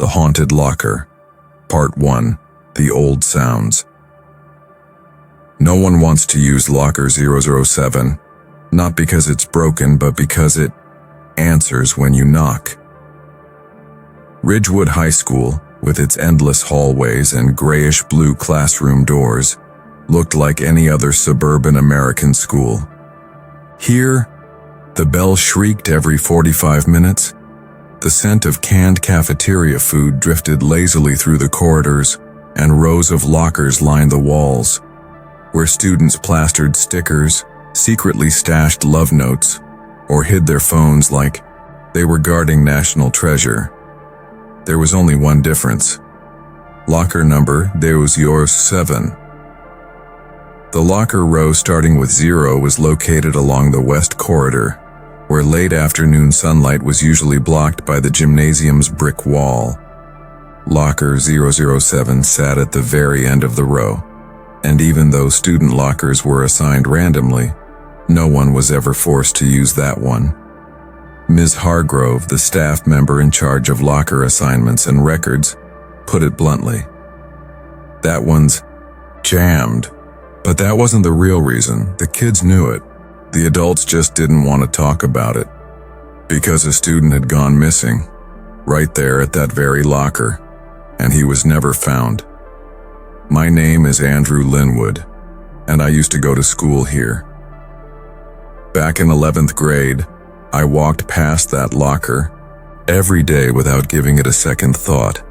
The Haunted Locker, Part 1, The Old Sounds. No one wants to use Locker 007, not because it's broken, but because it answers when you knock. Ridgewood High School, with its endless hallways and grayish-blue classroom doors, looked like any other suburban American school. Here, the bell shrieked every 45 minutes. The scent of canned cafeteria food drifted lazily through the corridors, and rows of lockers lined the walls, where students plastered stickers, secretly stashed love notes, or hid their phones like they were guarding national treasure. There was only one difference. Locker number Ceoz 7. The locker row starting with 0 was located along the west corridor, where late afternoon sunlight was usually blocked by the gymnasium's brick wall. Locker 007 sat at the very end of the row, and even though student lockers were assigned randomly, no one was ever forced to use that one. Ms. Hargrove, the staff member in charge of locker assignments and records, put it bluntly. That one's jammed. But that wasn't the real reason. The kids knew it. The adults just didn't want to talk about it. Because a student had gone missing, right there at that very locker, and he was never found. My name is Andrew Linwood, and I used to go to school here. Back in 11th grade, I walked past that locker every day without giving it a second thought.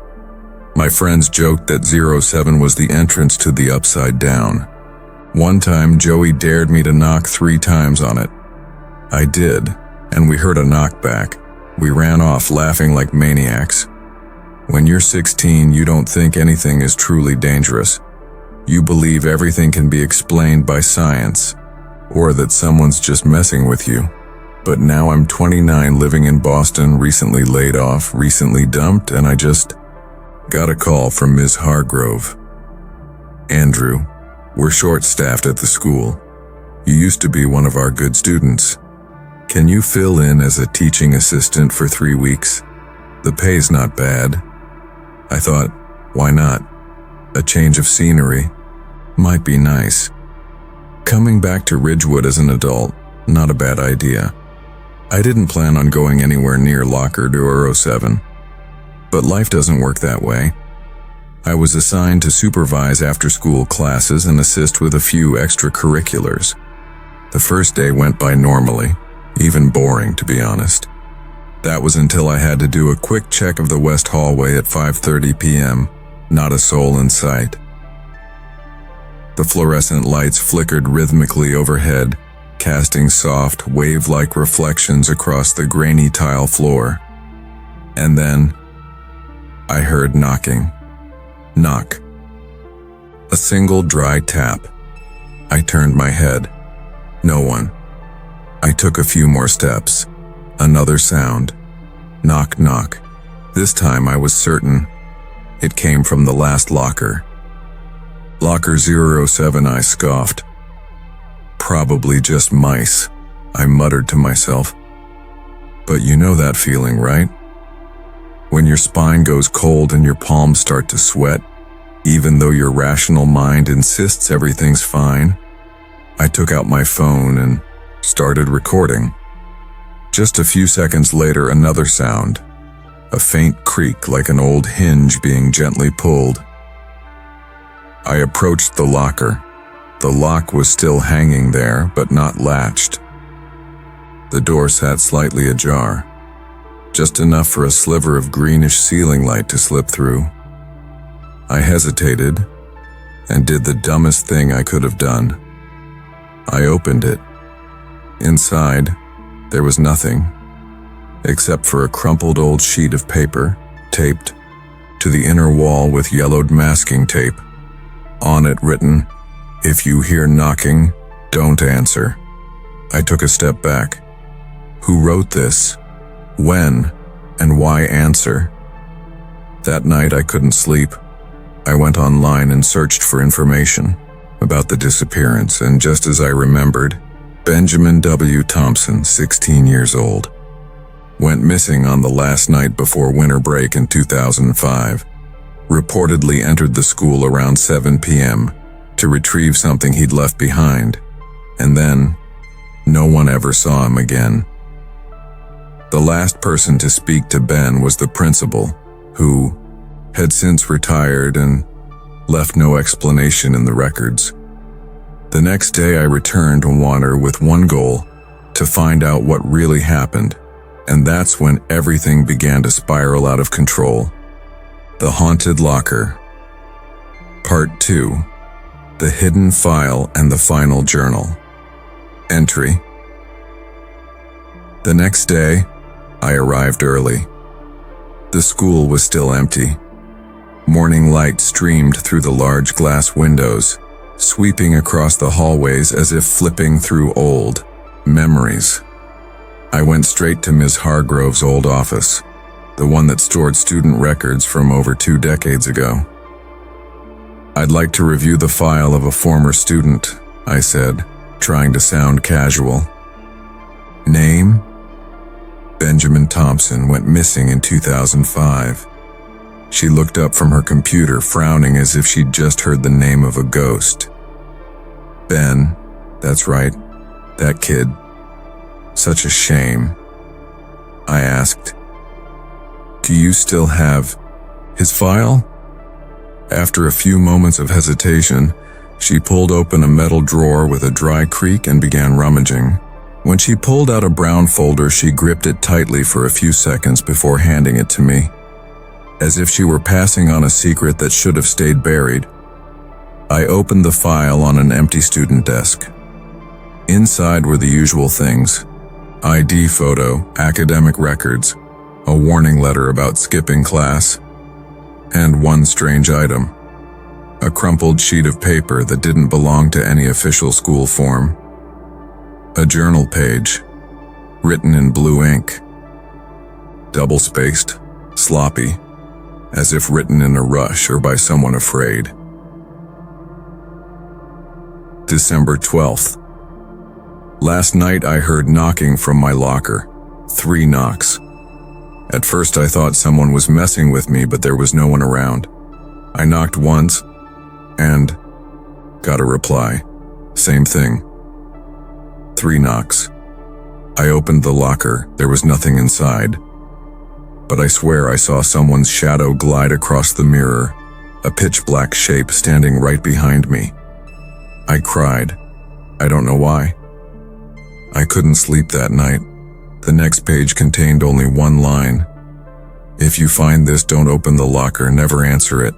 My friends joked that 07 was the entrance to the Upside Down. One time, Joey dared me to knock 3 times on it. I did, and we heard a knockback. We ran off laughing like maniacs. When you're 16, you don't think anything is truly dangerous. You believe everything can be explained by science, or that someone's just messing with you. But now I'm 29, living in Boston, recently laid off, recently dumped, and I just got a call from Ms. Hargrove. Andrew, we're short-staffed at the school. You used to be one of our good students. Can you fill in as a teaching assistant for 3 weeks? The pay's not bad. I thought, why not? A change of scenery might be nice. Coming back to Ridgewood as an adult, not a bad idea. I didn't plan on going anywhere near Locker 007, but life doesn't work that way. I was assigned to supervise after-school classes and assist with a few extracurriculars. The first day went by normally, even boring to be honest. That was until I had to do a quick check of the west hallway at 5:30 p.m., not a soul in sight. The fluorescent lights flickered rhythmically overhead, casting soft, wave-like reflections across the grainy tile floor. And then, I heard knocking. Knock. A single dry tap. I turned my head. No one. I took a few more steps. Another sound. Knock, knock. This time I was certain it came from the last locker. Locker 007, I scoffed. Probably just mice, I muttered to myself. But you know that feeling, right? When your spine goes cold and your palms start to sweat, even though your rational mind insists everything's fine. I took out my phone and started recording. Just a few seconds later, another sound. A faint creak like an old hinge being gently pulled. I approached the locker. The lock was still hanging there, but not latched. The door sat slightly ajar. Just enough for a sliver of greenish ceiling light to slip through. I hesitated and did the dumbest thing I could have done. I opened it. Inside, there was nothing, except for a crumpled old sheet of paper, taped to the inner wall with yellowed masking tape. On it written, "If you hear knocking, don't answer." I took a step back. Who wrote this? When and why answer? That night I couldn't sleep. I went online and searched for information about the disappearance, and just as I remembered, Benjamin W. Thompson, 16 years old. went missing on the last night before winter break in 2005. Reportedly entered the school around 7 p.m. to retrieve something he'd left behind, and then no one ever saw him again. The last person to speak to Ben was the principal, who had since retired and left no explanation in the records. The next day I returned to Water with one goal: to find out what really happened, and that's when everything began to spiral out of control. The Haunted Locker. Part 2. The Hidden File and the Final Journal. Entry. The next day, I arrived early. The school was still empty. Morning light streamed through the large glass windows, sweeping across the hallways as if flipping through old memories. I went straight to Ms. Hargrove's old office, the one that stored student records from over 2 decades ago. "I'd like to review the file of a former student," I said, trying to sound casual. "Name? Benjamin Thompson went missing in 2005. She looked up from her computer, frowning as if she'd just heard the name of a ghost. "Ben, that's right, that kid. Such a shame." I asked, "Do you still have his file?" After a few moments of hesitation, she pulled open a metal drawer with a dry creak and began rummaging. When she pulled out a brown folder, she gripped it tightly for a few seconds before handing it to me, as if she were passing on a secret that should have stayed buried. I opened the file on an empty student desk. Inside were the usual things: ID photo, academic records, a warning letter about skipping class, and one strange item: a crumpled sheet of paper that didn't belong to any official school form. A journal page, written in blue ink. Double-spaced, sloppy, as if written in a rush or by someone afraid. December 12th. Last night I heard knocking from my locker. 3 knocks. At first I thought someone was messing with me, but there was no one around. I knocked once, and got a reply. Same thing. 3 knocks. I opened the locker. There was nothing inside. But I swear I saw someone's shadow glide across the mirror, a pitch-black shape standing right behind me. I cried. I don't know why. I couldn't sleep that night. The next page contained only one line: "If you find this, don't open the locker, never answer it."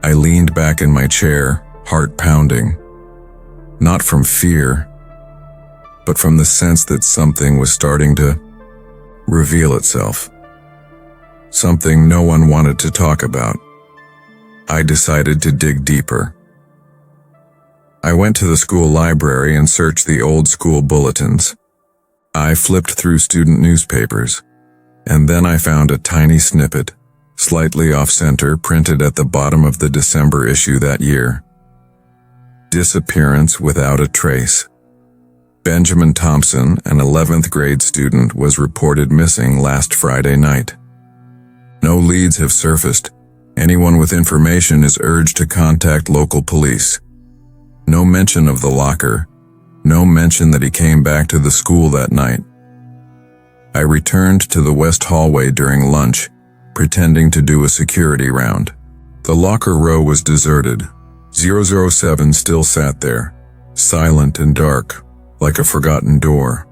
I leaned back in my chair, heart pounding. Not from fear, but from the sense that something was starting to reveal itself. Something no one wanted to talk about. I decided to dig deeper. I went to the school library and searched the old school bulletins. I flipped through student newspapers, and then I found a tiny snippet, slightly off-center, printed at the bottom of the December issue that year. Disappearance without a trace. Benjamin Thompson, an 11th grade student, was reported missing last Friday night. No leads have surfaced. Anyone with information is urged to contact local police. No mention of the locker. No mention that he came back to the school that night. I returned to the west hallway during lunch, pretending to do a security round. The locker row was deserted. 007 still sat there, silent and dark, like a forgotten door.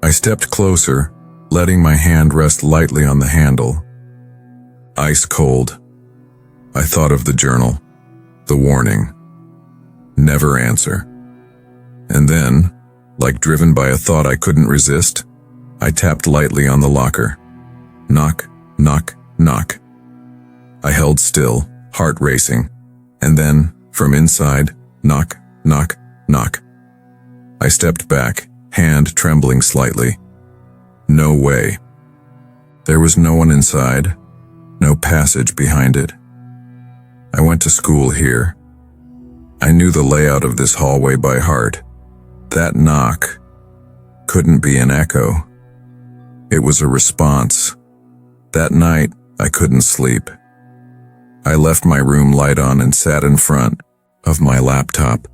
I stepped closer, letting my hand rest lightly on the handle. Ice cold. I thought of the journal, the warning: never answer. And then, like driven by a thought I couldn't resist, I tapped lightly on the locker. Knock, knock, knock. I held still, heart racing, and then, from inside, knock, knock, knock. I stepped back, hand trembling slightly. No way. There was no one inside, no passage behind it. I went to school here. I knew the layout of this hallway by heart. That knock couldn't be an echo. It was a response. That night, I couldn't sleep. I left my room light on and sat in front of my laptop,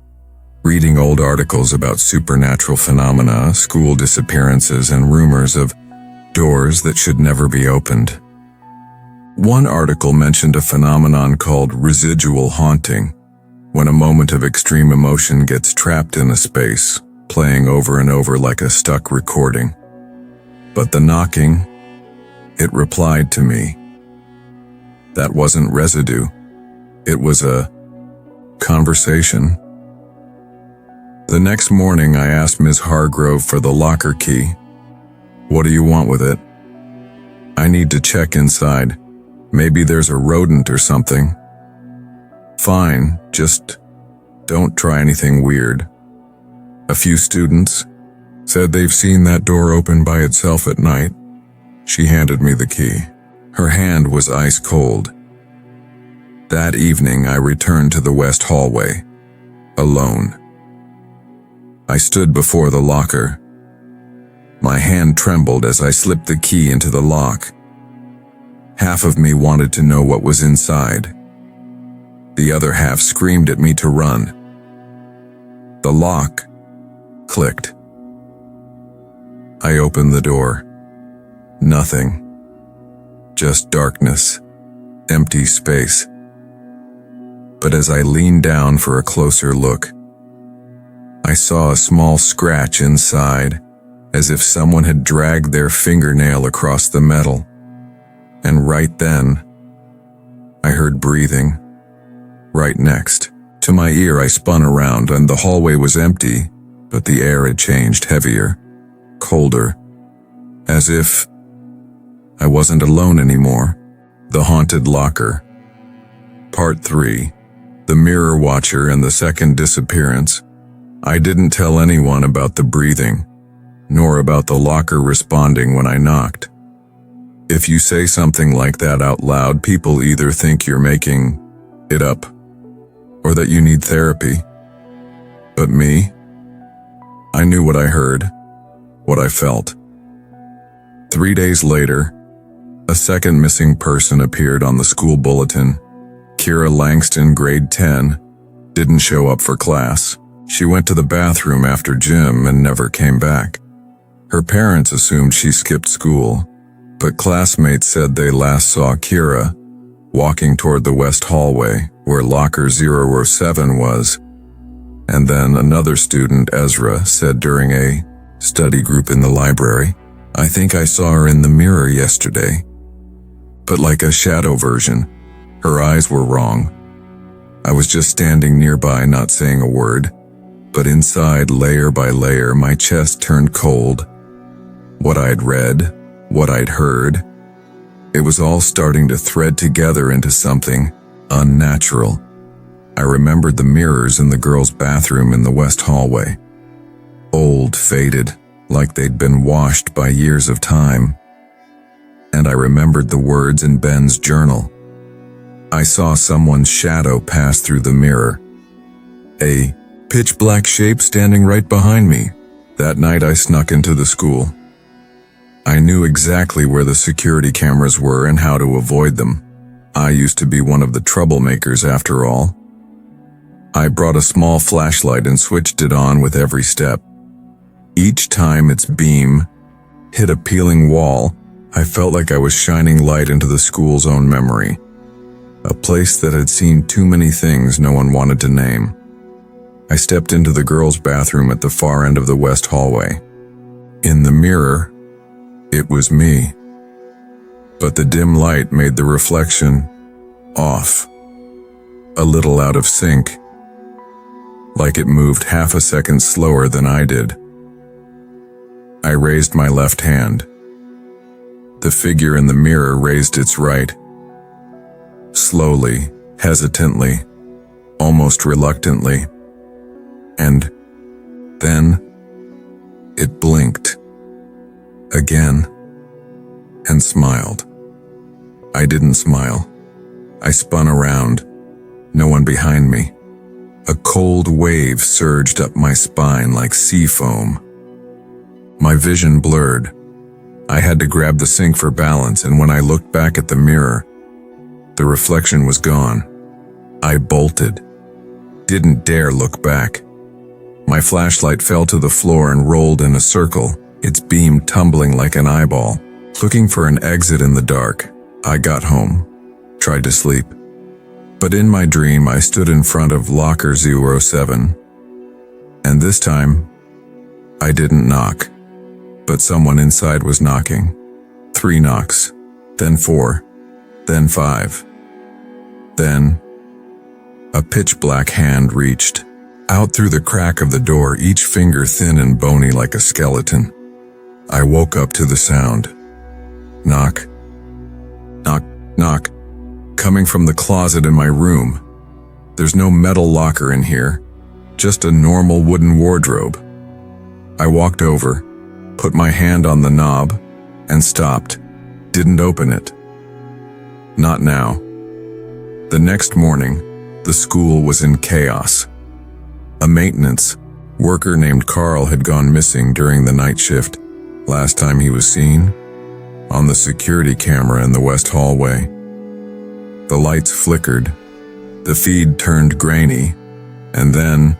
reading old articles about supernatural phenomena, school disappearances, and rumors of doors that should never be opened. One article mentioned a phenomenon called residual haunting, when a moment of extreme emotion gets trapped in a space, playing over and over like a stuck recording. But the knocking, it replied to me. That wasn't residue. It was a conversation. The next morning I asked Ms. Hargrove for the locker key. What do you want with it? I need to check inside. Maybe there's a rodent or something. Fine, just don't try anything weird. A few students said they've seen that door open by itself at night. She handed me the key. Her hand was ice cold. That evening I returned to the west hallway, alone. I stood before the locker. My hand trembled as I slipped the key into the lock. Half of me wanted to know what was inside. The other half screamed at me to run. The lock clicked. I opened the door. Nothing. Just darkness, empty space. But as I leaned down for a closer look, I saw a small scratch inside, as if someone had dragged their fingernail across the metal. And right then, I heard breathing. Right next to my ear, I spun around and the hallway was empty, but the air had changed, heavier, colder, as if I wasn't alone anymore. The Haunted Locker. Part 3. The Mirror Watcher and the Second Disappearance. I didn't tell anyone about the breathing, nor about the locker responding when I knocked. If you say something like that out loud, people either think you're making it up, or that you need therapy. But me? I knew what I heard, what I felt. 3 days later, a second missing person appeared on the school bulletin. Kira Langston, grade 10, didn't show up for class. She went to the bathroom after gym and never came back. Her parents assumed she skipped school, but classmates said they last saw Kira walking toward the west hallway where locker 007 was. And then another student, Ezra, said during a study group in the library, "I think I saw her in the mirror yesterday." But like a shadow version. Her eyes were wrong. I was just standing nearby, not saying a word, but inside, layer by layer, my chest turned cold. What I'd read, what I'd heard, it was all starting to thread together into something unnatural. I remembered the mirrors in the girls' bathroom in the west hallway. Old, faded, like they'd been washed by years of time. And I remembered the words in Ben's journal. I saw someone's shadow pass through the mirror. A pitch-black shape standing right behind me. That night I snuck into the school. I knew exactly where the security cameras were and how to avoid them. I used to be one of the troublemakers after all. I brought a small flashlight and switched it on with every step. Each time its beam hit a peeling wall, I felt like I was shining light into the school's own memory. A place that had seen too many things no one wanted to name. I stepped into the girls' bathroom at the far end of the west hallway. In the mirror, it was me. But the dim light made the reflection off, a little out of sync, like it moved half a second slower than I did. I raised my left hand. The figure in the mirror raised its right. Slowly, hesitantly, almost reluctantly. And then it blinked again and smiled. I didn't smile. I spun around. No one behind me. A cold wave surged up my spine like sea foam. My vision blurred. I had to grab the sink for balance, and when I looked back at the mirror, the reflection was gone. I bolted. Didn't dare look back. My flashlight fell to the floor and rolled in a circle, its beam tumbling like an eyeball. Looking for an exit in the dark, I got home, tried to sleep. But in my dream, I stood in front of locker 07. And this time, I didn't knock. But someone inside was knocking. 3 knocks, then 4, then 5. Then, a pitch-black hand reached out through the crack of the door, each finger thin and bony like a skeleton. I woke up to the sound. Knock. Knock, knock. Coming from the closet in my room. There's no metal locker in here, just a normal wooden wardrobe. I walked over, put my hand on the knob, and stopped. Didn't open it. Not now. The next morning, the school was in chaos. A maintenance worker named Carl had gone missing during the night shift. Last time he was seen, on the security camera in the west hallway. The lights flickered, the feed turned grainy, and then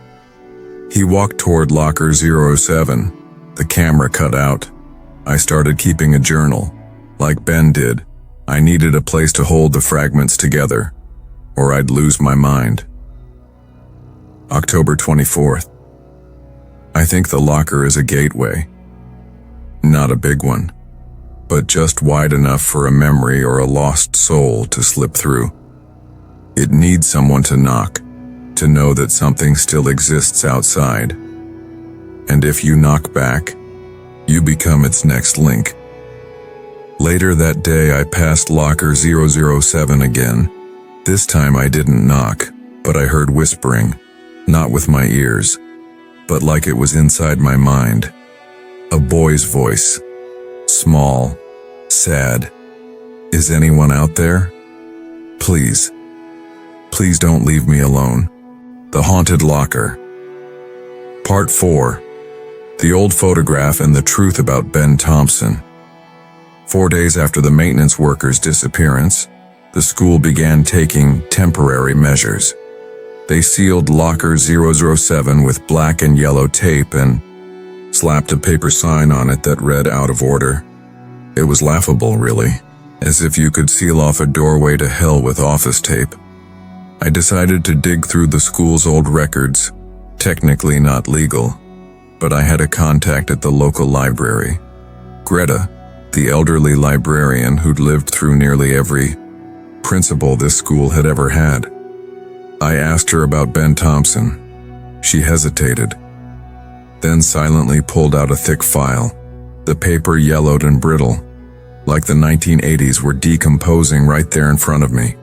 he walked toward locker 07. The camera cut out. I started keeping a journal. Like Ben did, I needed a place to hold the fragments together, or I'd lose my mind. October 24th. I think the locker is a gateway. Not a big one, but just wide enough for a memory or a lost soul to slip through. It needs someone to knock, to know that something still exists outside. And if you knock back, you become its next link. Later that day, I passed locker 007 again. This time I didn't knock, but I heard whispering, not with my ears, but like it was inside my mind. A boy's voice, small, sad. Is anyone out there? Please, please don't leave me alone. The Haunted Locker. Part 4. The Old Photograph and the Truth About Ben Thompson. 4 days after the maintenance worker's disappearance, the school began taking temporary measures. They sealed locker 007 with black and yellow tape and slapped a paper sign on it that read "out of order." It was laughable, really, as if you could seal off a doorway to hell with office tape. I decided to dig through the school's old records, technically not legal, but I had a contact at the local library. Greta, the elderly librarian who'd lived through nearly every principal this school had ever had. I asked her about Ben Thompson. She hesitated, then silently pulled out a thick file. The paper yellowed and brittle, like the 1980s were decomposing right there in front of me.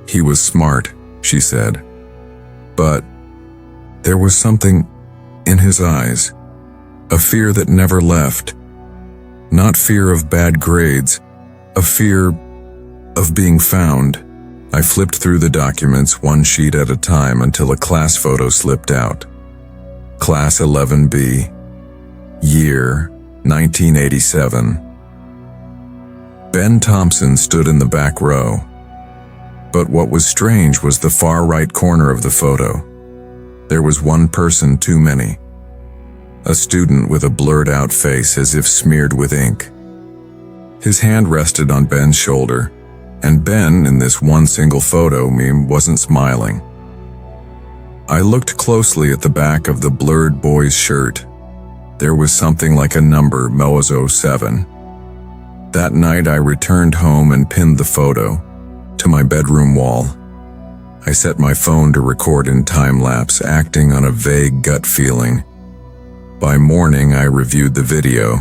He was smart, she said, but there was something in his eyes, a fear that never left. Not fear of bad grades, a fear of being found. I flipped through the documents one sheet at a time until a class photo slipped out. Class 11B, year 1987. Ben Thompson stood in the back row. But what was strange was the far right corner of the photo. There was one person too many. A student with a blurred out face as if smeared with ink. His hand rested on Ben's shoulder, and Ben, in this one single photo, wasn't smiling. I looked closely at the back of the blurred boy's shirt. There was something like a number, Moaz 07. That night I returned home and pinned the photo to my bedroom wall. I set my phone to record in time-lapse, acting on a vague gut feeling. By morning, I reviewed the video.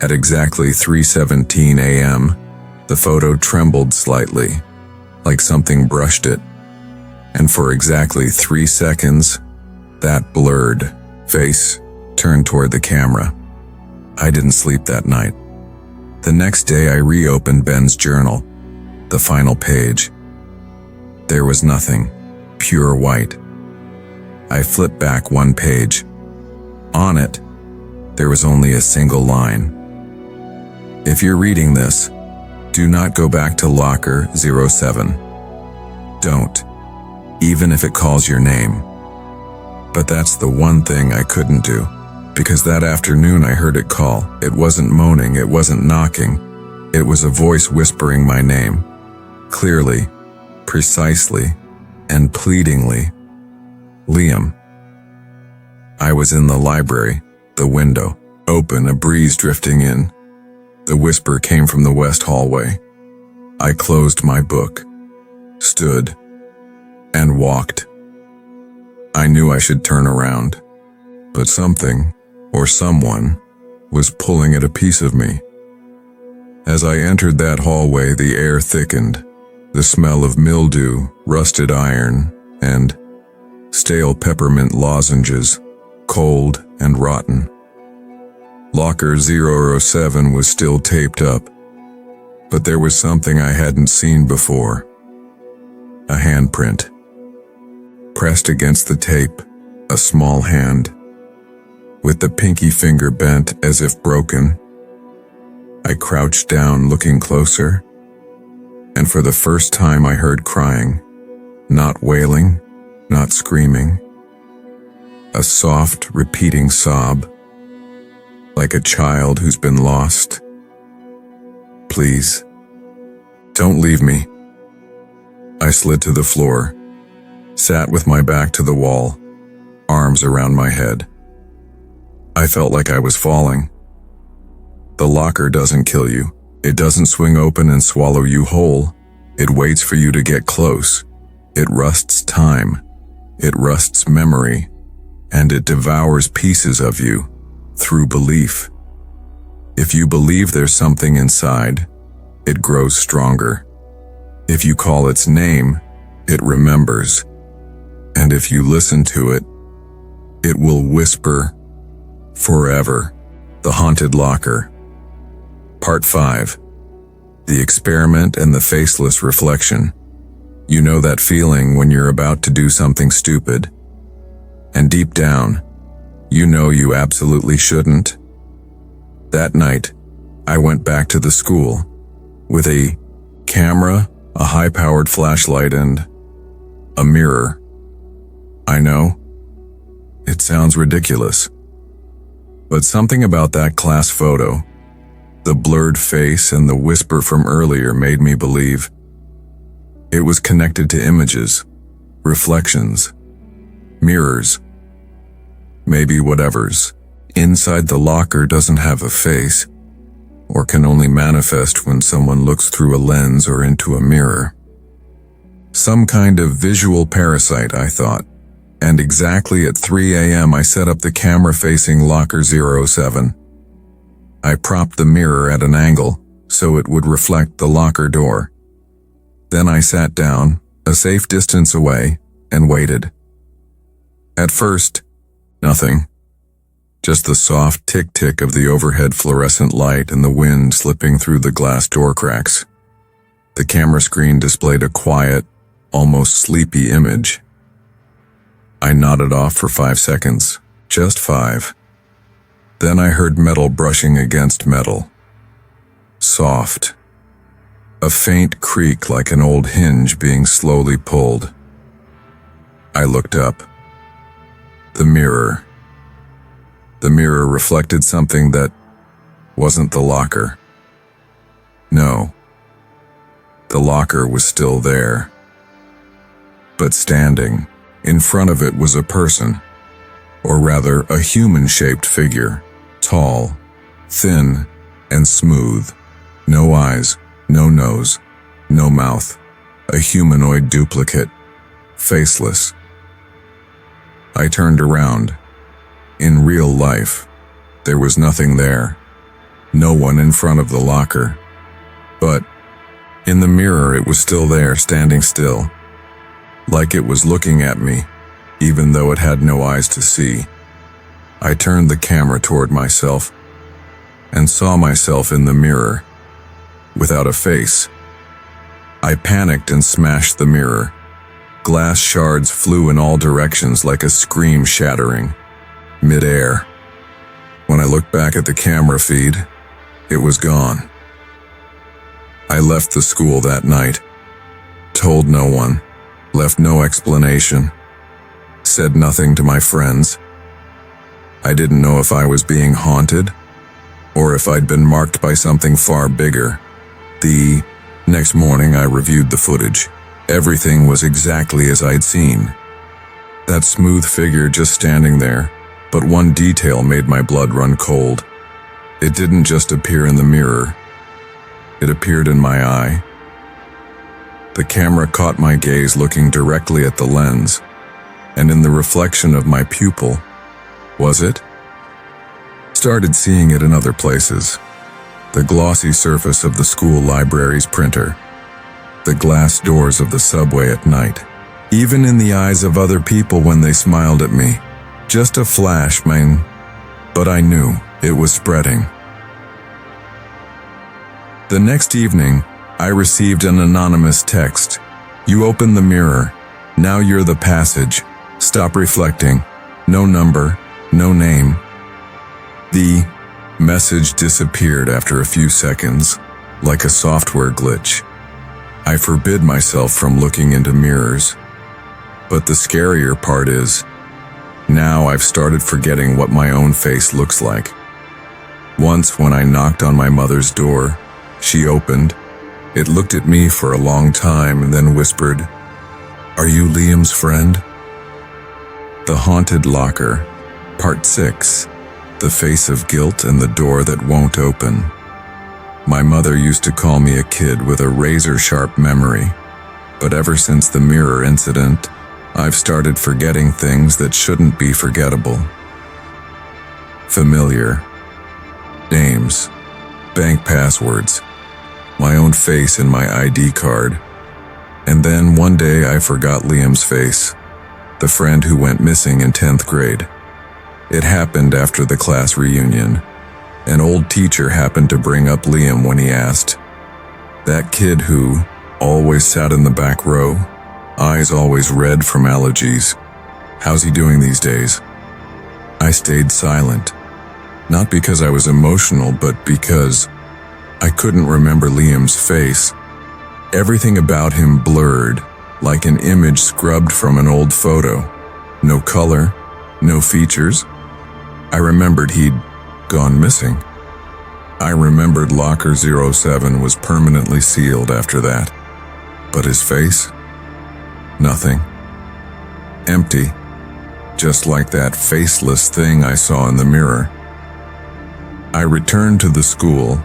At exactly 3:17 a.m., the photo trembled slightly, like something brushed it. And for exactly 3 seconds, that blurred face turned toward the camera. I didn't sleep that night. The next day, I reopened Ben's journal, the final page. There was nothing, pure white. I flipped back one page. On it, there was only a single line. If you're reading this, do not go back to locker 07. Don't, even if it calls your name. But that's the one thing I couldn't do, because that afternoon I heard it call. It wasn't moaning, it wasn't knocking. It was a voice whispering my name, clearly, precisely, and pleadingly. Liam. I was in the library, the window open, a breeze drifting in. The whisper came from the west hallway. I closed my book, stood, and walked. I knew I should turn around, but something, or someone, was pulling at a piece of me. As I entered that hallway, the air thickened, the smell of mildew, rusted iron, and stale peppermint lozenges, cold and rotten. Locker 007 was still taped up, but there was something I hadn't seen before. A handprint. Pressed against the tape, a small hand, with the pinky finger bent as if broken. I crouched down, looking closer, and for the first time I heard crying, not wailing, not screaming. A soft, repeating sob, like a child who's been lost. Please, don't leave me. I slid to the floor, sat with my back to the wall, arms around my head. I felt like I was falling. The locker doesn't kill you. It doesn't swing open and swallow you whole. It waits for you to get close. It rusts time. It rusts memory. And it devours pieces of you through belief. If you believe there's something inside, it grows stronger. If you call its name, it remembers. And if you listen to it, it will whisper forever. The Haunted Locker. Part 5. The Experiment and the Faceless Reflection. You know that feeling when you're about to do something stupid, and deep down, you know you absolutely shouldn't. That night, I went back to the school with a camera, a high-powered flashlight, and a mirror. I know, it sounds ridiculous, but something about that class photo, the blurred face and the whisper from earlier, made me believe. It was connected to images, reflections, mirrors, maybe whatever's inside the locker doesn't have a face, or can only manifest when someone looks through a lens or into a mirror. Some kind of visual parasite, I thought, and exactly at 3 a.m. I set up the camera facing locker 07. I propped the mirror at an angle so it would reflect the locker door. Then I sat down, a safe distance away, and waited. At first, nothing. Just the soft tick-tick of the overhead fluorescent light and the wind slipping through the glass door cracks. The camera screen displayed a quiet, almost sleepy image. I nodded off for 5 seconds, just 5. Then I heard metal brushing against metal. Soft. A faint creak like an old hinge being slowly pulled. I looked up. The mirror. The mirror reflected something that wasn't the locker. No. The locker was still there. But standing in front of it was a person, or rather a human-shaped figure, tall, thin, and smooth. No eyes, no nose, no mouth. A humanoid duplicate, faceless. I turned around. In real life, there was nothing there. No one in front of the locker. But in the mirror, it was still there, standing still. Like it was looking at me, even though it had no eyes to see. I turned the camera toward myself and saw myself in the mirror, without a face. I panicked and smashed the mirror. Glass shards flew in all directions like a scream shattering, mid-air. When I looked back at the camera feed, it was gone. I left the school that night, told no one, left no explanation, said nothing to my friends. I didn't know if I was being haunted or if I'd been marked by something far bigger. The next morning I reviewed the footage. Everything was exactly as I'd seen. That smooth figure just standing there, but one detail made my blood run cold. It didn't just appear in the mirror. It appeared in my eye. The camera caught my gaze looking directly at the lens, and in the reflection of my pupil, was it? Started seeing it in other places. The glossy surface of the school library's printer, the glass doors of the subway at night, even in the eyes of other people when they smiled at me. Just a flash, man, but I knew it was spreading. The next evening, I received an anonymous text. You opened the mirror. Now you're the passage. Stop reflecting. No number, no name. The message disappeared after a few seconds, like a software glitch. I forbid myself from looking into mirrors. But the scarier part is, now I've started forgetting what my own face looks like. Once when I knocked on my mother's door, she opened. It looked at me for a long time and then whispered, "Are you Liam's friend?" The Haunted Locker, Part 6, The Face of Guilt and the Door That Won't Open. My mother used to call me a kid with a razor-sharp memory, but ever since the mirror incident, I've started forgetting things that shouldn't be forgettable. Familiar names, bank passwords, my own face in my ID card. And then one day I forgot Liam's face, the friend who went missing in 10th grade. It happened after the class reunion. An old teacher happened to bring up Liam when he asked, "That kid who always sat in the back row, eyes always red from allergies, how's he doing these days?" I stayed silent, not because I was emotional, but because I couldn't remember Liam's face. Everything about him blurred, like an image scrubbed from an old photo. No color, no features. I remembered he'd gone missing. I remembered Locker 07 was permanently sealed after that. But his face? Nothing. Empty. Just like that faceless thing I saw in the mirror. I returned to the school,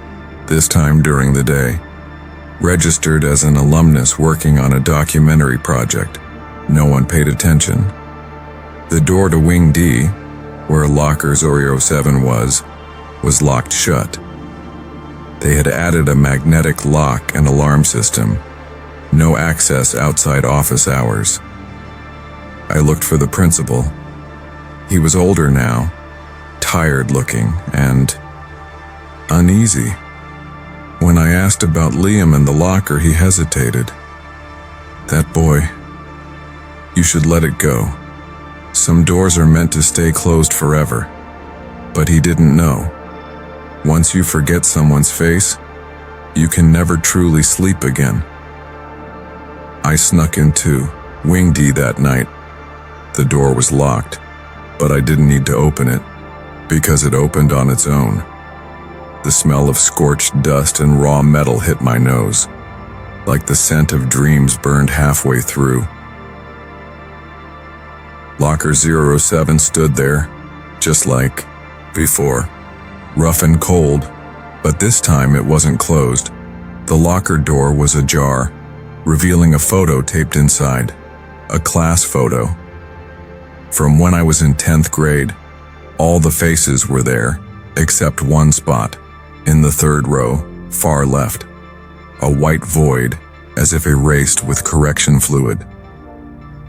this time during the day, registered as an alumnus working on a documentary project. No one paid attention. The door to Wing D, where Locker 07 was locked shut. They had added a magnetic lock and alarm system. No access outside office hours. I looked for the principal. He was older now, tired looking and uneasy. When I asked about Liam and the locker, he hesitated. "That boy, you should let it go. Some doors are meant to stay closed forever." But he didn't know. Once you forget someone's face, you can never truly sleep again. I snuck into Wing D that night. The door was locked, but I didn't need to open it, because it opened on its own. The smell of scorched dust and raw metal hit my nose, like the scent of dreams burned halfway through. Locker 07 stood there, just like before, rough and cold, but this time it wasn't closed. The locker door was ajar, revealing a photo taped inside, a class photo. From when I was in 10th grade, all the faces were there, except one spot, in the third row, far left. A white void, as if erased with correction fluid.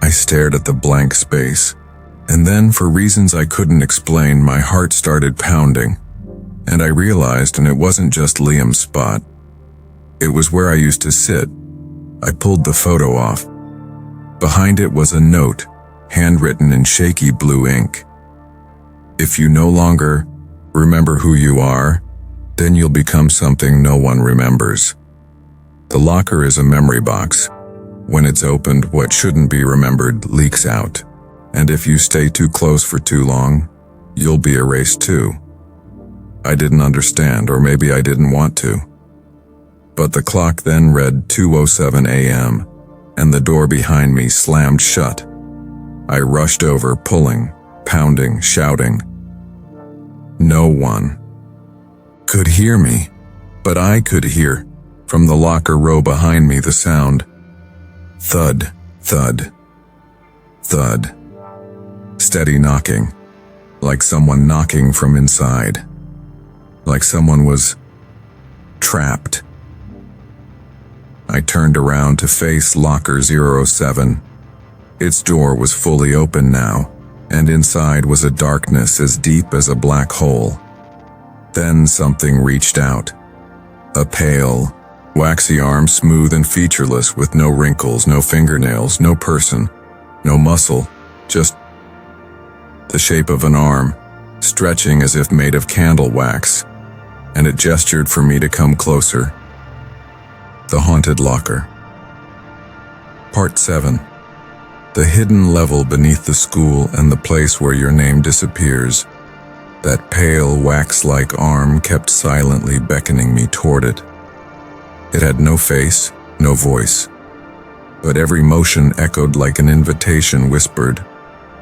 I stared at the blank space, and then, for reasons I couldn't explain, my heart started pounding, and I realized, and it wasn't just Liam's spot. It was where I used to sit. I pulled the photo off. Behind it was a note, handwritten in shaky blue ink. "If you no longer remember who you are, then you'll become something no one remembers." The locker is a memory box. When it's opened, what shouldn't be remembered leaks out. And if you stay too close for too long, you'll be erased too. I didn't understand, or maybe I didn't want to. But the clock then read 2:07 a.m., and the door behind me slammed shut. I rushed over, pulling, pounding, shouting. No one could hear me, but I could hear, from the locker row behind me, the sound. Thud, thud, thud. Steady knocking, like someone knocking from inside. Like someone was trapped. I turned around to face locker 007. Its door was fully open now, and inside was a darkness as deep as a black hole. Then something reached out. A pale, waxy arm, smooth and featureless, with no wrinkles, no fingernails, no person, no muscle, just the shape of an arm, stretching as if made of candle wax, and it gestured for me to come closer. The Haunted Locker. Part 7. The hidden level beneath the school and the place where your name disappears. That pale, wax-like arm kept silently beckoning me toward it. It had no face, no voice, but every motion echoed like an invitation whispered.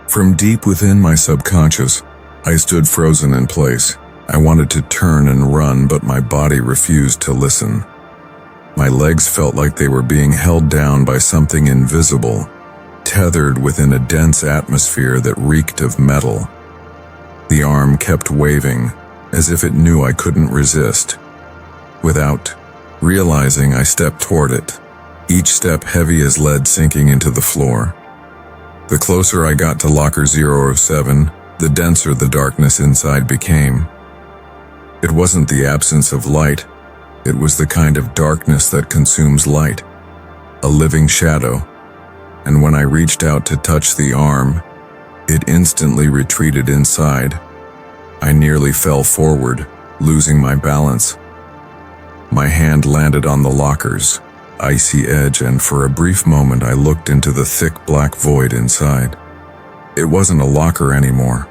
From deep within my subconscious, I stood frozen in place. I wanted to turn and run, but my body refused to listen. My legs felt like they were being held down by something invisible, tethered within a dense atmosphere that reeked of metal. The arm kept waving, as if it knew I couldn't resist. Without realizing, I stepped toward it, each step heavy as lead sinking into the floor. The closer I got to locker 007, the denser the darkness inside became. It wasn't the absence of light, it was the kind of darkness that consumes light, a living shadow, and when I reached out to touch the arm, it instantly retreated inside. I nearly fell forward, losing my balance. My hand landed on the locker's icy edge, and for a brief moment I looked into the thick black void inside. It wasn't a locker anymore.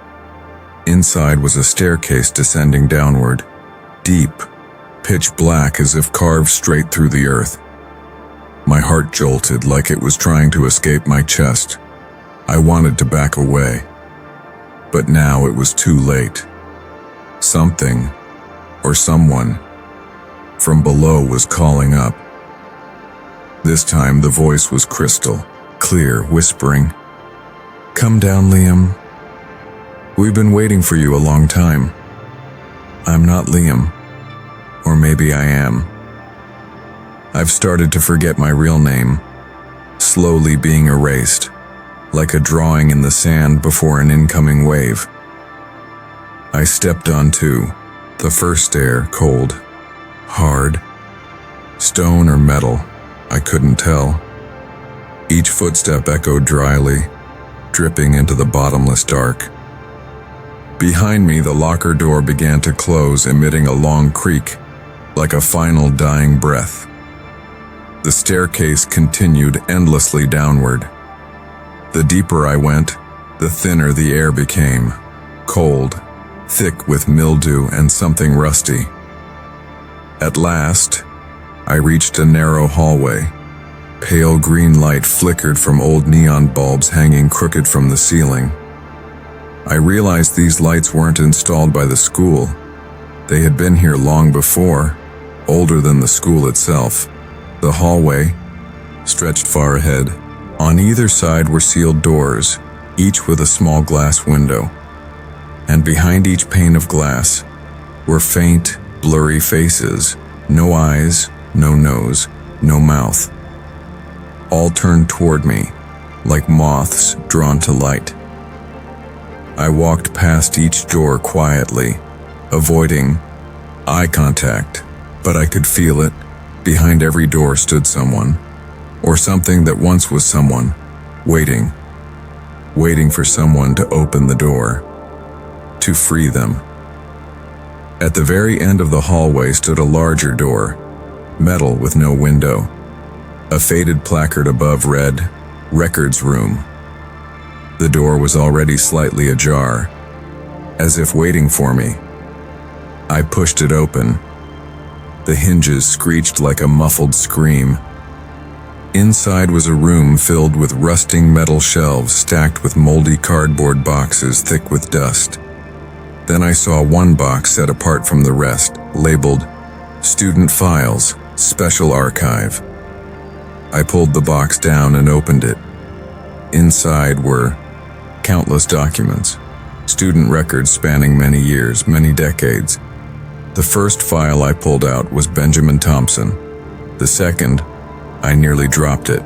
Inside was a staircase descending downward, deep, pitch black as if carved straight through the earth. My heart jolted like it was trying to escape my chest. I wanted to back away, but now it was too late. Something, or someone, from below was calling up. This time the voice was crystal clear, whispering, "Come down, Liam. We've been waiting for you a long time. I'm not Liam. Or maybe I am. I've started to forget my real name, slowly being erased, like a drawing in the sand before an incoming wave." I stepped onto the first stair, cold, hard, stone or metal, I couldn't tell. Each footstep echoed dryly, dripping into the bottomless dark. Behind me, the locker door began to close, emitting a long creak, like a final dying breath. The staircase continued endlessly downward. The deeper I went, the thinner the air became, cold, thick with mildew and something rusty. At last, I reached a narrow hallway. Pale green light flickered from old neon bulbs hanging crooked from the ceiling. I realized these lights weren't installed by the school. They had been here long before, older than the school itself. The hallway stretched far ahead. On either side were sealed doors, each with a small glass window. And behind each pane of glass were faint, blurry faces, no eyes, no nose, no mouth. All turned toward me, like moths drawn to light. I walked past each door quietly, avoiding eye contact, but I could feel it. Behind every door stood someone, or something that once was someone, waiting for someone to open the door, to free them. At the very end of the hallway stood a larger door, metal with no window. A faded placard above read, "Records Room." The door was already slightly ajar, as if waiting for me. I pushed it open. The hinges screeched like a muffled scream. Inside was a room filled with rusting metal shelves stacked with moldy cardboard boxes thick with dust. Then I saw one box set apart from the rest, labeled Student Files, Special Archive. I pulled the box down and opened it. Inside were countless documents, student records spanning many years, many decades. The first file I pulled out was Benjamin Thompson. The second, I nearly dropped it.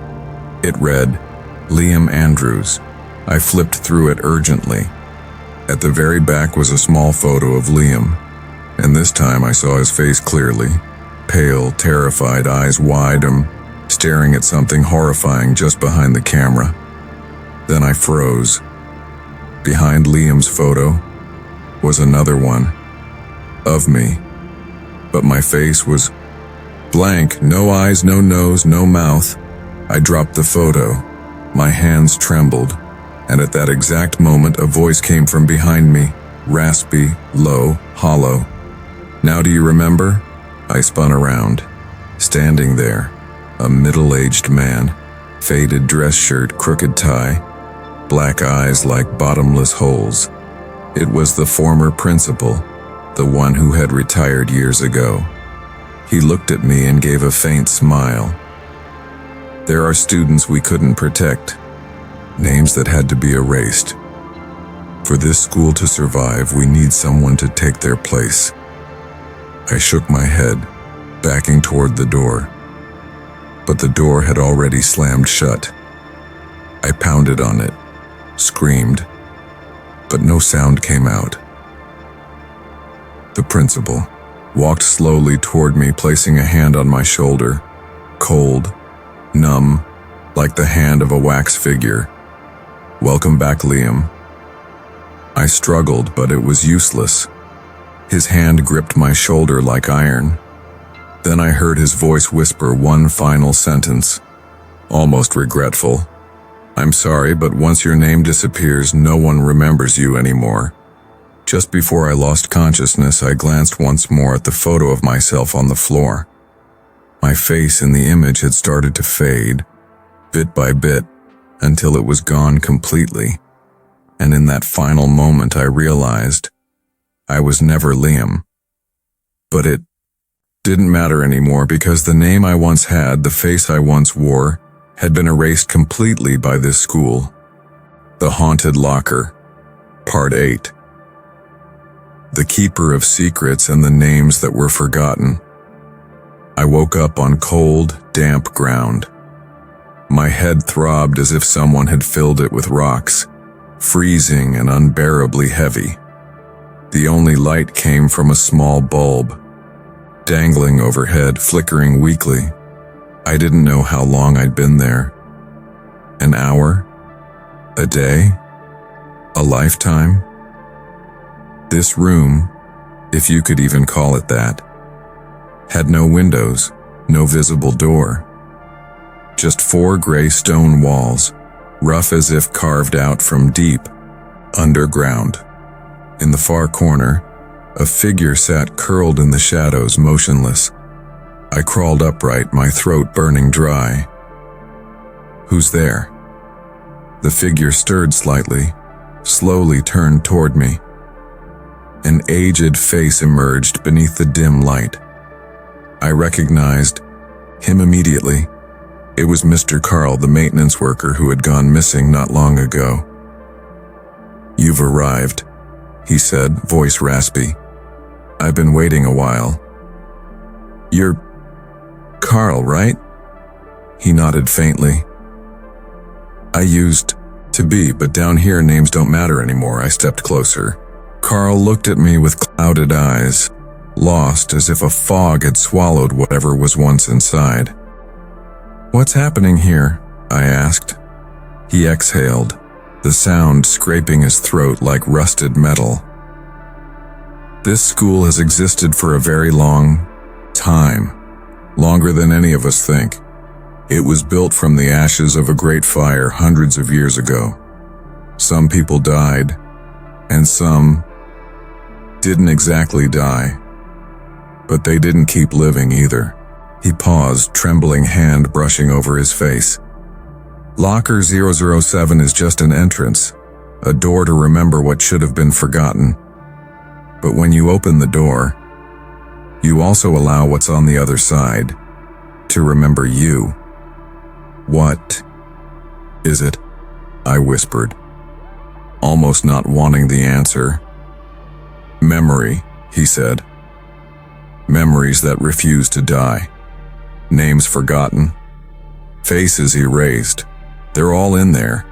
It read, Liam Andrews. I flipped through it urgently. At the very back was a small photo of Liam, and this time I saw his face clearly, pale, terrified, eyes wide, staring at something horrifying just behind the camera. Then I froze. Behind Liam's photo was another one, of me, but my face was blank, no eyes, no nose, no mouth. I dropped the photo. My hands trembled, and at that exact moment a voice came from behind me, raspy, low, hollow. "Now do you remember?" I spun around. Standing there, a middle-aged man, faded dress shirt, crooked tie, black eyes like bottomless holes. It was the former principal, the one who had retired years ago. He looked at me and gave a faint smile. There are students we couldn't protect, names that had to be erased. For this school to survive, we need someone to take their place. I shook my head, backing toward the door. But the door had already slammed shut. I pounded on it, screamed, but no sound came out. The principal walked slowly toward me, placing a hand on my shoulder, cold, numb, like the hand of a wax figure. "Welcome back, Liam." I struggled, but it was useless. His hand gripped my shoulder like iron. Then I heard his voice whisper one final sentence, almost regretful. "I'm sorry, but once your name disappears, no one remembers you anymore." Just before I lost consciousness, I glanced once more at the photo of myself on the floor. My face in the image had started to fade, bit by bit, until it was gone completely. And in that final moment, I realized I was never Liam. But it didn't matter anymore, because the name I once had, the face I once wore, had been erased completely by this school. The Haunted Locker, Part 8. The Keeper of Secrets and the Names That Were Forgotten. I woke up on cold, damp ground. My head throbbed as if someone had filled it with rocks, freezing and unbearably heavy. The only light came from a small bulb, dangling overhead, flickering weakly. I didn't know how long I'd been there. An hour? A day? A lifetime? This room, if you could even call it that, had no windows, no visible door. Just 4 gray stone walls, rough as if carved out from deep underground. In the far corner, a figure sat curled in the shadows, motionless. I crawled upright, my throat burning dry. "Who's there?" The figure stirred slightly, slowly turned toward me. An aged face emerged beneath the dim light. I recognized him immediately. It was Mr. Carl, the maintenance worker who had gone missing not long ago. "You've arrived," he said, voice raspy. "I've been waiting a while." "You're Carl, right?" He nodded faintly. "I used to be, but down here names don't matter anymore." I stepped closer. Carl looked at me with clouded eyes, lost as if a fog had swallowed whatever was once inside. "What's happening here?" I asked. He exhaled, the sound scraping his throat like rusted metal. "This school has existed for a very long time. longer than any of us think. It was built from the ashes of a great fire hundreds of years ago. Some people died, and some didn't exactly die, but they didn't keep living either. He paused, trembling hand brushing over his face. Locker 007 is just an entrance, a door to remember what should have been forgotten. But when you open the door, you also allow what's on the other side to remember you. What is it? I whispered, almost not wanting the answer. Memory, he said. Memories that refuse to die. Names forgotten. Faces erased. They're all in there.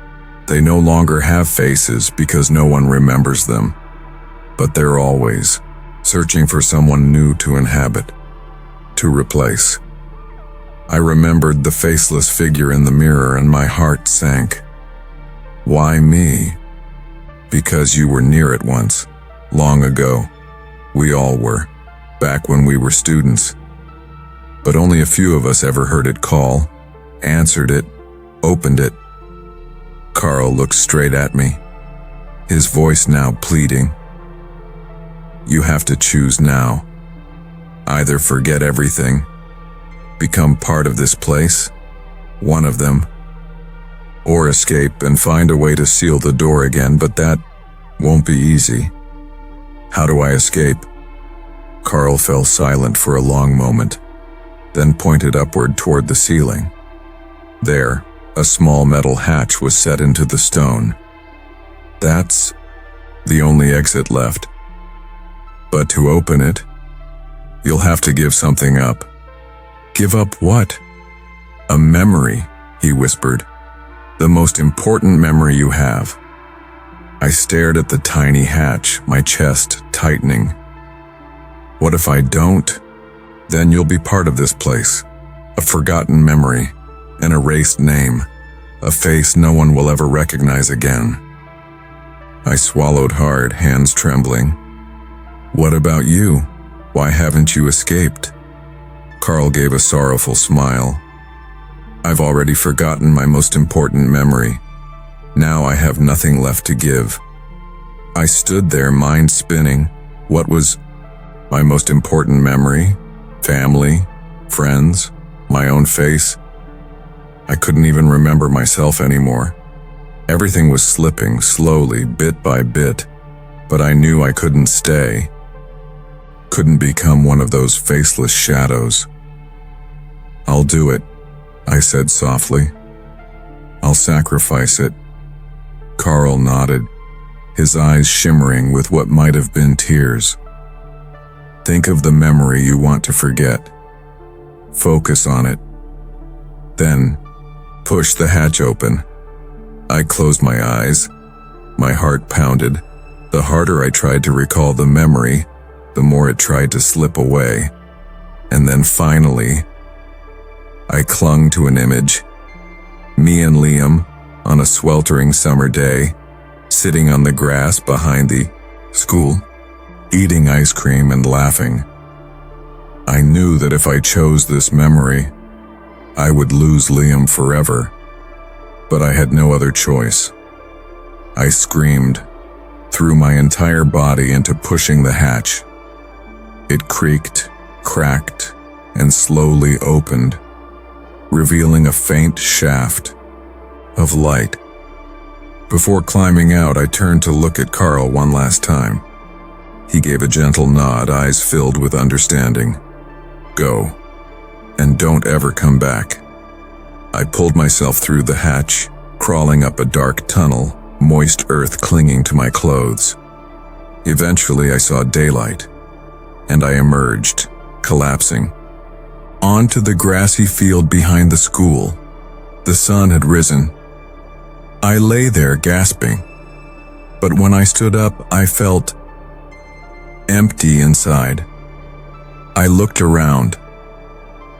They no longer have faces because no one remembers them. But they're always searching for someone new to inhabit, to replace. I remembered the faceless figure in the mirror and my heart sank. Why me? Because you were near it once, long ago. We all were, back when we were students. But only a few of us ever heard it call, answered it, opened it. Carl looked straight at me, his voice now pleading. You have to choose now. Either forget everything, become part of this place, one of them, or escape and find a way to seal the door again, but that won't be easy. How do I escape? Carl fell silent for a long moment, then pointed upward toward the ceiling. There, a small metal hatch was set into the stone. That's the only exit left. But to open it, you'll have to give something up. Give up what? A memory, he whispered. The most important memory you have. I stared at the tiny hatch, my chest tightening. What if I don't? Then you'll be part of this place. A forgotten memory, an erased name, a face no one will ever recognize again. I swallowed hard, hands trembling. What about you? Why haven't you escaped? Carl gave a sorrowful smile. I've already forgotten my most important memory. Now I have nothing left to give. I stood there, mind spinning. What was my most important memory? Family? Friends? My own face? I couldn't even remember myself anymore. Everything was slipping slowly, bit by bit, but I knew I couldn't stay. Couldn't become one of those faceless shadows. I'll do it, I said softly. I'll sacrifice it. Carl nodded, his eyes shimmering with what might have been tears. Think of the memory you want to forget. Focus on it. Then, push the hatch open. I closed my eyes. My heart pounded. The harder I tried to recall the memory, the more it tried to slip away. And then finally, I clung to an image. Me and Liam, on a sweltering summer day, sitting on the grass behind the school, eating ice cream and laughing. I knew that if I chose this memory, I would lose Liam forever. But I had no other choice. I screamed, threw my entire body into pushing the hatch. It creaked, cracked, and slowly opened, revealing a faint shaft of light. Before climbing out, I turned to look at Carl one last time. He gave a gentle nod, eyes filled with understanding. Go, and don't ever come back. I pulled myself through the hatch, crawling up a dark tunnel, moist earth clinging to my clothes. Eventually, I saw daylight, and I emerged, collapsing, onto the grassy field behind the school. The sun had risen. I lay there gasping, but when I stood up, I felt empty inside. I looked around.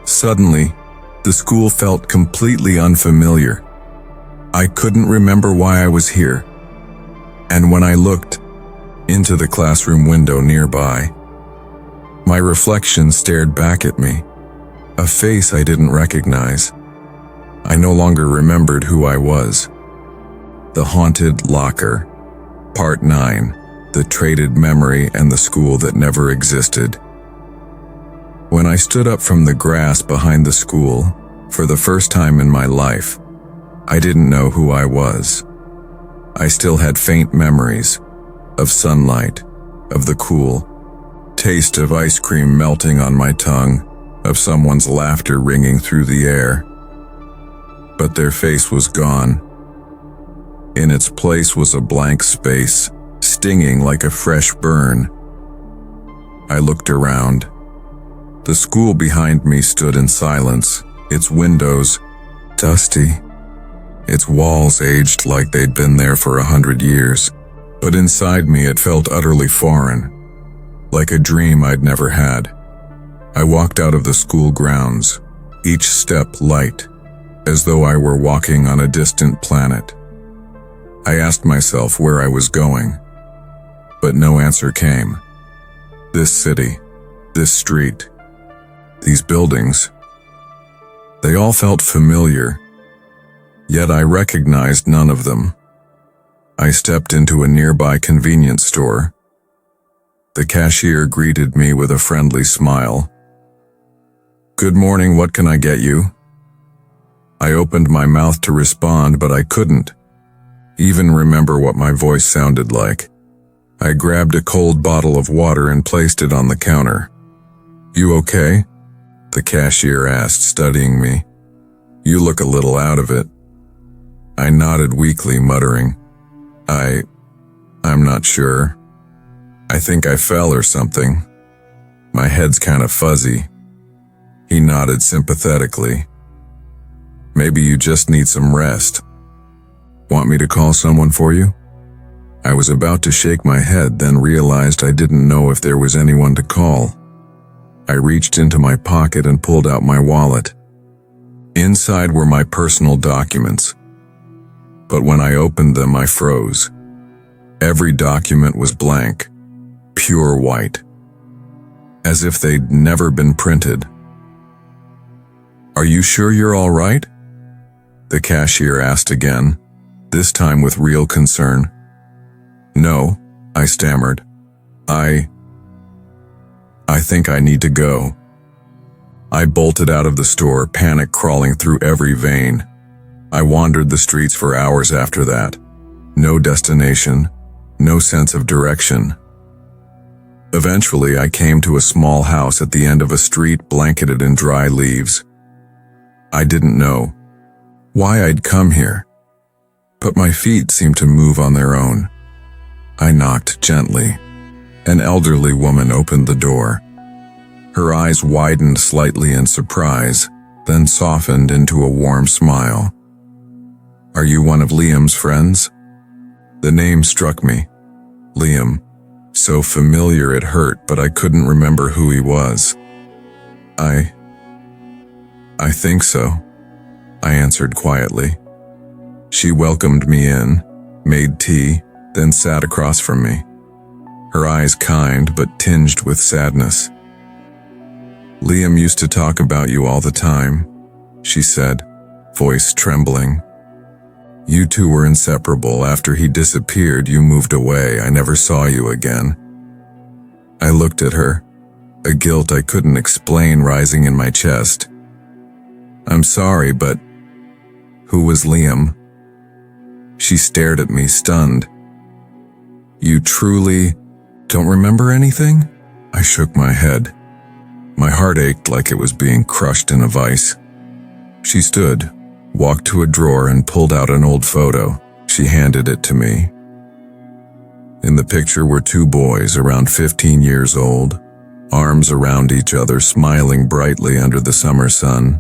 Suddenly, the school felt completely unfamiliar. I couldn't remember why I was here. And when I looked into the classroom window nearby, my reflection stared back at me. A face I didn't recognize. I no longer remembered who I was. The Haunted Locker. Part 9. The Traded Memory and the School That Never Existed. When I stood up from the grass behind the school, for the first time in my life, I didn't know who I was. I still had faint memories of sunlight, of the cool taste of ice cream melting on my tongue, of someone's laughter ringing through the air. But their face was gone. In its place was a blank space, stinging like a fresh burn. I looked around. The school behind me stood in silence, its windows dusty, its walls aged like they'd been there for 100 years. But inside me it felt utterly foreign, like a dream I'd never had. I walked out of the school grounds, each step light, as though I were walking on a distant planet. I asked myself where I was going, but no answer came. This city, this street, these buildings, they all felt familiar, yet I recognized none of them. I stepped into a nearby convenience store. The cashier greeted me with a friendly smile. "Good morning, what can I get you?" I opened my mouth to respond, but I couldn't even remember what my voice sounded like. I grabbed a cold bottle of water and placed it on the counter. "You okay?" the cashier asked, studying me. "You look a little out of it." I nodded weakly, muttering, I'm not sure. I think I fell or something. My head's kind of fuzzy." He nodded sympathetically. "Maybe you just need some rest. Want me to call someone for you?" I was about to shake my head, then realized I didn't know if there was anyone to call. I reached into my pocket and pulled out my wallet. Inside were my personal documents. But when I opened them, I froze. Every document was blank, pure white, as if they'd never been printed. "Are you sure you're all right?" the cashier asked again, this time with real concern. "No," I stammered. I think I need to go." I bolted out of the store, panic crawling through every vein. I wandered the streets for hours after that. No destination, no sense of direction. Eventually, I came to a small house at the end of a street blanketed in dry leaves. I didn't know why I'd come here, but my feet seemed to move on their own. I knocked gently. An elderly woman opened the door. Her eyes widened slightly in surprise, then softened into a warm smile. "Are you one of Liam's friends?" The name struck me. Liam. So familiar it hurt, but I couldn't remember who he was. I think so," I answered quietly. She welcomed me in, made tea, then sat across from me. Her eyes kind but tinged with sadness. "Liam used to talk about you all the time," she said, voice trembling. "You two were inseparable. After he disappeared, you moved away. I never saw you again." I looked at her, a guilt I couldn't explain rising in my chest. "I'm sorry, but who was Liam?" She stared at me, stunned. "You truly don't remember anything?" I shook my head. My heart ached like it was being crushed in a vice. She stood, walked to a drawer and pulled out an old photo. She handed it to me. In the picture were two boys around 15 years old, arms around each other, smiling brightly under the summer sun.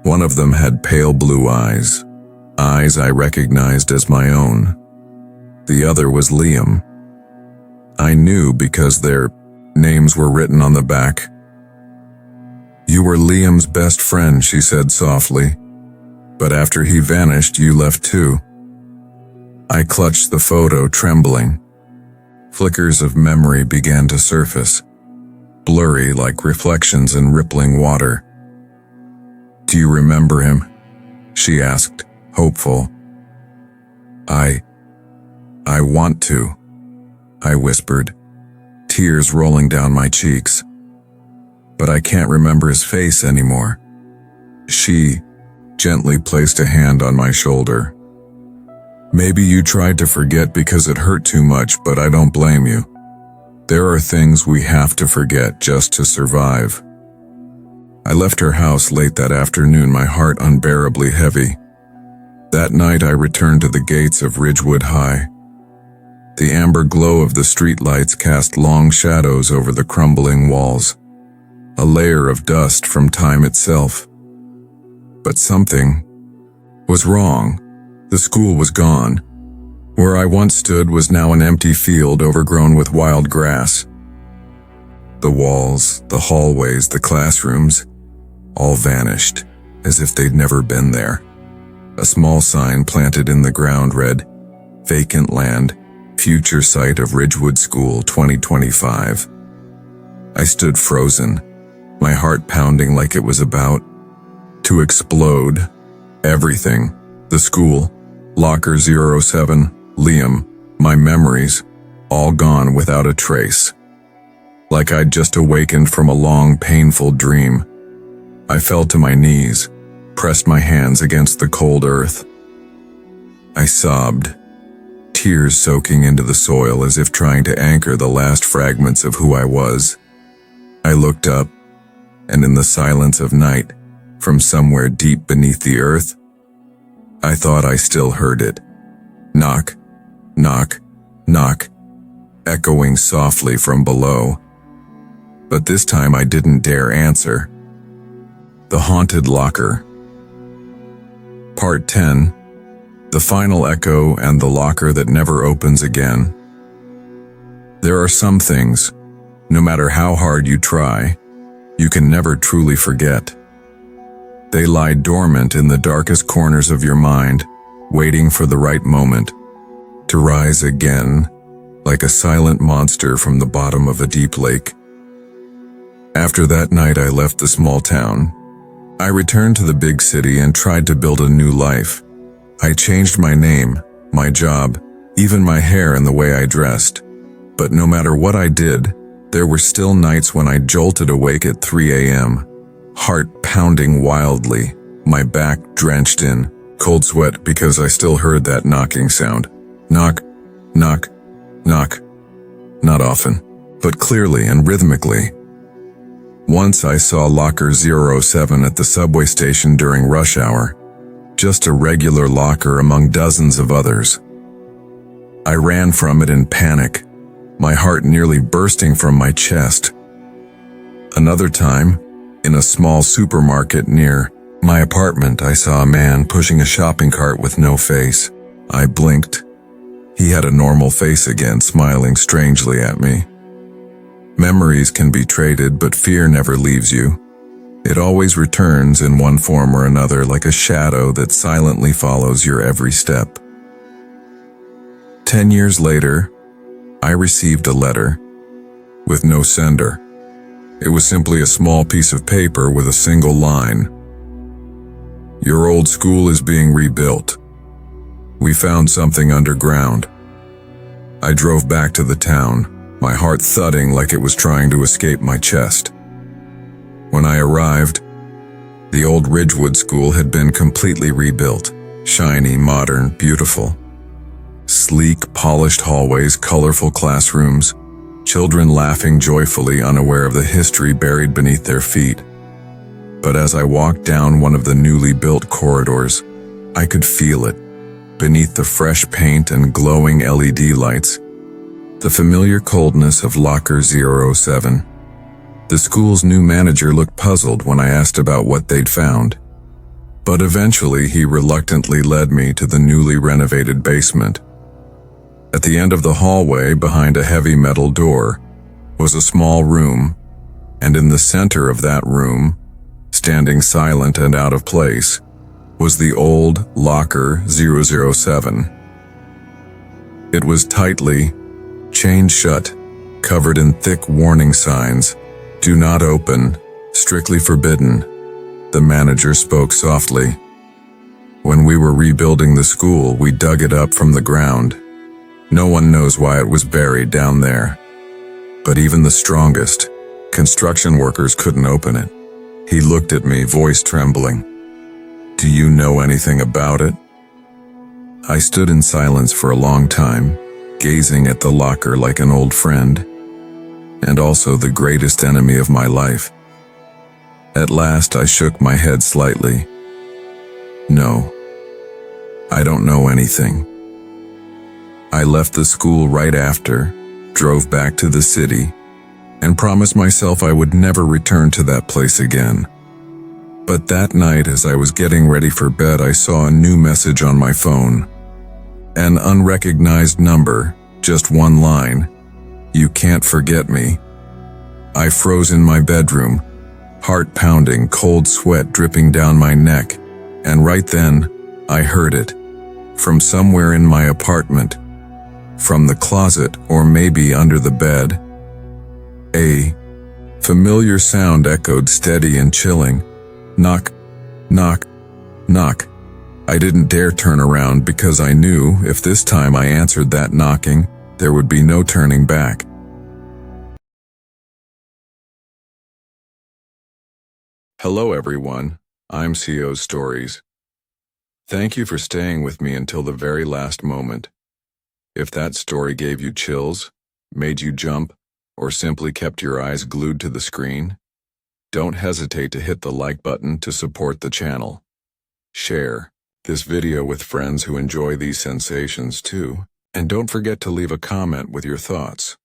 One of them had pale blue eyes, eyes I recognized as my own. The other was Liam. I knew because their names were written on the back. "You were Liam's best friend," she said softly. "But after he vanished, you left too." I clutched the photo, trembling. Flickers of memory began to surface, blurry like reflections in rippling water. "Do you remember him?" she asked, hopeful. I want to," I whispered, tears rolling down my cheeks. "But I can't remember his face anymore." She gently placed a hand on my shoulder. "Maybe you tried to forget because it hurt too much, but I don't blame you. There are things we have to forget just to survive." I left her house late that afternoon, my heart unbearably heavy. That night I returned to the gates of Ridgewood High. The amber glow of the streetlights cast long shadows over the crumbling walls, a layer of dust from time itself. But something was wrong. The school was gone. Where I once stood was now an empty field overgrown with wild grass. The walls, the hallways, the classrooms, all vanished, as if they'd never been there. A small sign planted in the ground read, "Vacant land, future site of Ridgewood School 2025. I stood frozen, my heart pounding like it was about to explode. Everything, the school, locker 07, Liam, my memories, all gone without a trace. Like I'd just awakened from a long, painful dream. I fell to my knees, pressed my hands against the cold earth. I sobbed, tears soaking into the soil as if trying to anchor the last fragments of who I was. I looked up, and in the silence of night, from somewhere deep beneath the earth, I thought I still heard it. Knock, knock, knock, echoing softly from below. But this time I didn't dare answer. The Haunted Locker. Part 10. The Final Echo and the Locker That Never Opens Again. There are some things, no matter how hard you try, you can never truly forget. They lie dormant in the darkest corners of your mind, waiting for the right moment to rise again, like a silent monster from the bottom of a deep lake. After that night I left the small town. I returned to the big city and tried to build a new life. I changed my name, my job, even my hair and the way I dressed. But no matter what I did, there were still nights when I jolted awake at 3 a.m., heart pounding wildly, my back drenched in cold sweat because I still heard that knocking sound. Knock, knock, knock. Not often, but clearly and rhythmically. Once I saw locker 07 at the subway station during rush hour, just a regular locker among dozens of others. I ran from it in panic, my heart nearly bursting from my chest. Another time, in a small supermarket near my apartment, I saw a man pushing a shopping cart with no face. I blinked. He had a normal face again, smiling strangely at me. Memories can be traded, but fear never leaves you. It always returns in one form or another, like a shadow that silently follows your every step. 10 years later, I received a letter with no sender. It was simply a small piece of paper with a single line. "Your old school is being rebuilt. We found something underground." I drove back to the town, my heart thudding like it was trying to escape my chest. When I arrived, the old Ridgewood School had been completely rebuilt, shiny, modern, beautiful. Sleek, polished hallways, colorful classrooms, children laughing joyfully, unaware of the history buried beneath their feet. But as I walked down one of the newly built corridors, I could feel it. Beneath the fresh paint and glowing LED lights, the familiar coldness of locker 07. The school's new manager looked puzzled when I asked about what they'd found. But eventually he reluctantly led me to the newly renovated basement. At the end of the hallway, behind a heavy metal door, was a small room, and in the center of that room, standing silent and out of place, was the old locker 007. It was tightly chained shut, covered in thick warning signs, "Do not open, strictly forbidden." The manager spoke softly. When we were rebuilding the school, we dug it up from the ground. No one knows why it was buried down there. But even the strongest construction workers couldn't open it. He looked at me, voice trembling. Do you know anything about it? I stood in silence for a long time, gazing at the locker like an old friend, and also the greatest enemy of my life. At last I shook my head slightly. No, I don't know anything. I left the school right after, drove back to the city, and promised myself I would never return to that place again. But that night, as I was getting ready for bed, I saw a new message on my phone. An unrecognized number, just one line. You can't forget me. I froze in my bedroom, heart pounding, cold sweat dripping down my neck, and right then, I heard it. From somewhere in my apartment. From the closet, or maybe under the bed. A familiar sound echoed steady and chilling. Knock, knock, knock. I didn't dare turn around because I knew if this time I answered that knocking, there would be no turning back. Hello everyone, I'm Ceoz Stories. Thank you for staying with me until the very last moment. If that story gave you chills, made you jump, or simply kept your eyes glued to the screen, don't hesitate to hit the like button to support the channel. Share this video with friends who enjoy these sensations too, and don't forget to leave a comment with your thoughts,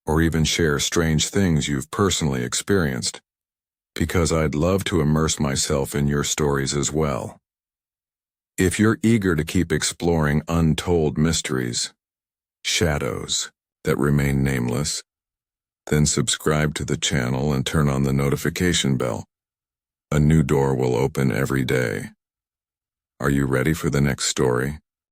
or even share strange things you've personally experienced, because I'd love to immerse myself in your stories as well. If you're eager to keep exploring untold mysteries, shadows that remain nameless, then subscribe to the channel and turn on the notification bell. A new door will open every day. Are you ready for the next story?